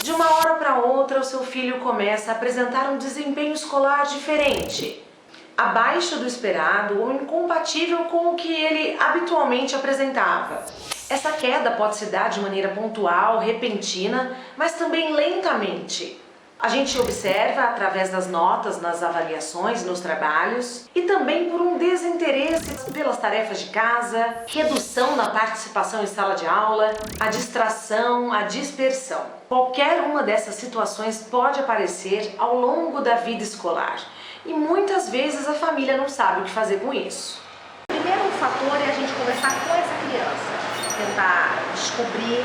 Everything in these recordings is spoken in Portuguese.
De uma hora para outra, o seu filho começa a apresentar um desempenho escolar diferente, abaixo do esperado ou incompatível com o que ele habitualmente apresentava. Essa queda pode se dar de maneira pontual, repentina, mas também lentamente. A gente observa através das notas nas avaliações, nos trabalhos, e também por um desinteresse pelas tarefas de casa, redução na participação em sala de aula, a distração, a dispersão. Qualquer uma dessas situações pode aparecer ao longo da vida escolar e muitas vezes a família não sabe o que fazer com isso. O primeiro fator é a gente conversar com essa criança, tentar descobrir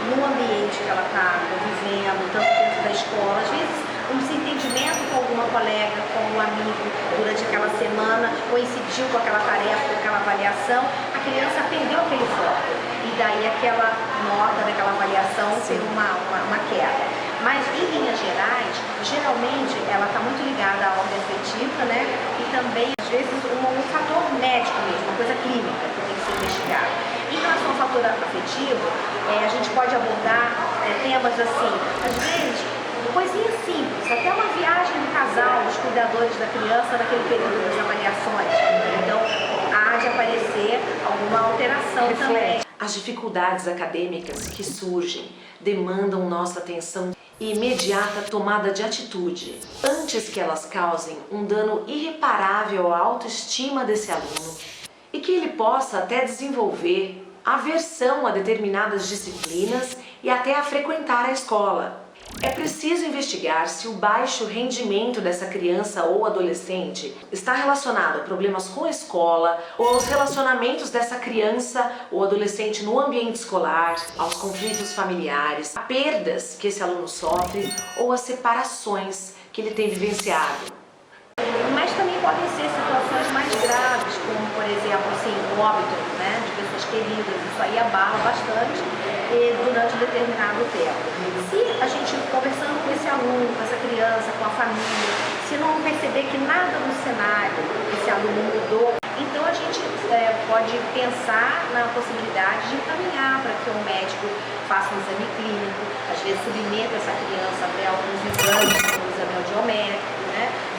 no ambiente que ela está convivendo, tanto dentro da escola, às vezes um desentendimento com alguma colega, com um amigo durante aquela semana, coincidiu com aquela tarefa, com aquela avaliação, a criança perdeu aquele foco e daí aquela nota daquela avaliação tem uma queda. Mas em linhas gerais, geralmente ela está muito ligada à ordem afetiva, né? E também às vezes um fator médico mesmo, uma coisa clínica que tem que ser investigada. Em relação ao fator afetivo, a gente pode abordar temas assim, às vezes, coisinhas simples, até uma viagem do casal, os cuidadores da criança naquele período das avaliações. Então, há de aparecer alguma alteração também. As dificuldades acadêmicas que surgem demandam nossa atenção e imediata tomada de atitude, antes que elas causem um dano irreparável à autoestima desse aluno e que ele possa até desenvolver aversão a determinadas disciplinas e até a frequentar a escola. É preciso investigar se o baixo rendimento dessa criança ou adolescente está relacionado a problemas com a escola ou aos relacionamentos dessa criança ou adolescente no ambiente escolar, aos conflitos familiares, a perdas que esse aluno sofre ou as separações que ele tem vivenciado. Mas também podem ser situações mais graves, como por exemplo, assim, o óbito, né, de pessoas queridas, isso aí abala bastante durante um determinado tempo. Se a gente conversando com esse aluno, com essa criança, com a família, se não perceber que nada no cenário esse aluno mudou, então a gente pode pensar na possibilidade de encaminhar para que um médico faça um exame clínico, às vezes submeta essa criança até alguns exames, como o exame audiométrico,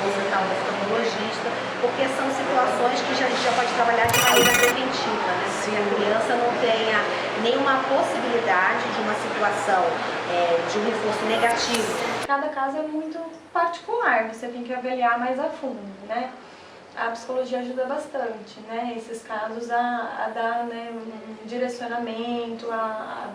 consultar um oftalmologista, porque são situações que a gente já pode trabalhar de maneira preventiva, né? Se a criança não tenha nenhuma possibilidade de uma situação de um reforço negativo. Cada caso é muito particular, você tem que avaliar mais a fundo, né? A psicologia ajuda bastante, né? Esses casos a dar, né, um direcionamento, a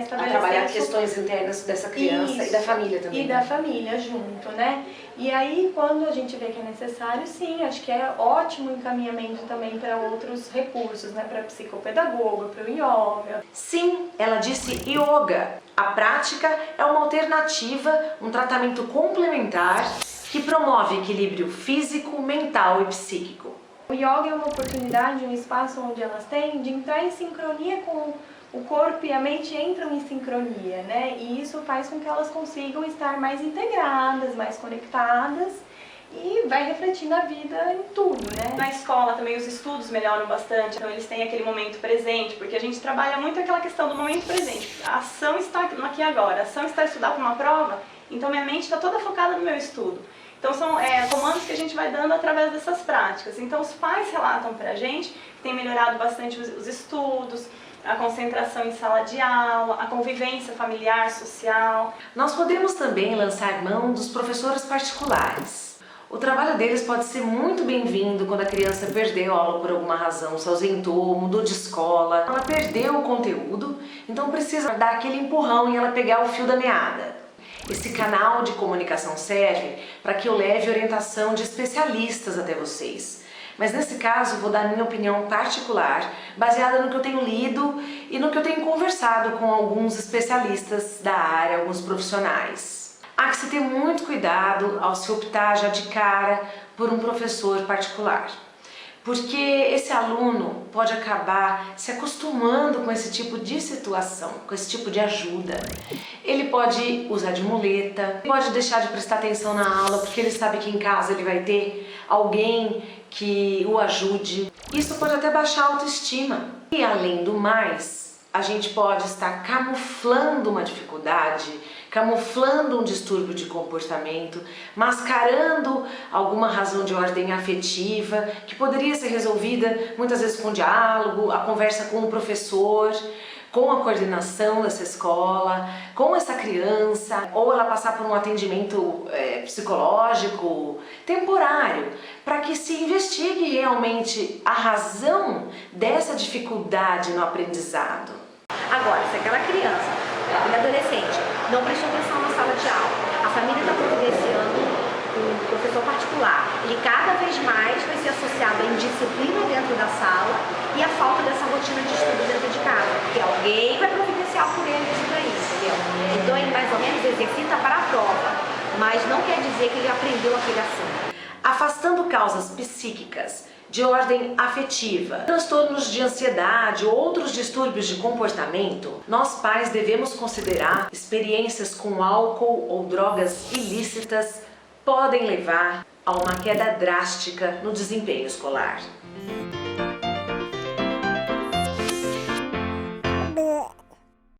trabalhar questões internas dessa criança. Isso, e da família também. E da família junto, né? E aí, quando a gente vê que é necessário, sim, acho que é ótimo o encaminhamento também para outros recursos, né? Para psicopedagoga, para o yoga. Sim, ela disse yoga. A prática é uma alternativa, um tratamento complementar que promove equilíbrio físico, mental e psíquico. O yoga é uma oportunidade, um espaço onde elas têm de entrar em sincronia com o corpo e a mente entram em sincronia, né? E isso faz com que elas consigam estar mais integradas, mais conectadas e vai refletir na vida em tudo, né? Na escola também os estudos melhoram bastante, então eles têm aquele momento presente, porque a gente trabalha muito aquela questão do momento presente. A ação está aqui agora, a ação está a estudar para uma prova, então minha mente está toda focada no meu estudo. Então são comandos que a gente vai dando através dessas práticas. Então os pais relatam para a gente que tem melhorado bastante os estudos, a concentração em sala de aula, a convivência familiar, social. Nós podemos também lançar mão dos professores particulares. O trabalho deles pode ser muito bem-vindo quando a criança perdeu a aula por alguma razão, se ausentou, mudou de escola, ela perdeu o conteúdo, então precisa dar aquele empurrão e ela pegar o fio da meada. Esse canal de comunicação serve para que eu leve orientação de especialistas até vocês. Mas nesse caso vou dar minha opinião particular, baseada no que eu tenho lido e no que eu tenho conversado com alguns especialistas da área, alguns profissionais. Há que se ter muito cuidado ao se optar já de cara por um professor particular. porque esse aluno pode acabar se acostumando com esse tipo de situação, com esse tipo de ajuda. Ele pode usar de muleta, pode deixar de prestar atenção na aula porque ele sabe que em casa ele vai ter alguém que o ajude. Isso pode até baixar a autoestima. E além do mais, a gente pode estar camuflando uma dificuldade, camuflando um distúrbio de comportamento, mascarando alguma razão de ordem afetiva que poderia ser resolvida muitas vezes com diálogo, a conversa com o professor, com a coordenação dessa escola, com essa criança, ou ela passar por um atendimento psicológico temporário, para que se investigue realmente a razão dessa dificuldade no aprendizado. Agora, se aquela criança, aquele adolescente, não prestou atenção na sala de aula, a família está providenciando um professor particular, ele cada vez mais vai ser associado à indisciplina dentro da sala e à falta dessa rotina de estudo dentro de casa, porque alguém vai providenciar por ele isso daí, entendeu? Então ele mais ou menos exercita para a prova, mas não quer dizer que ele aprendeu aquele assunto. Afastando causas psíquicas de ordem afetiva, transtornos de ansiedade ou outros distúrbios de comportamento, nós pais devemos considerar experiências com álcool ou drogas ilícitas podem levar a uma queda drástica no desempenho escolar.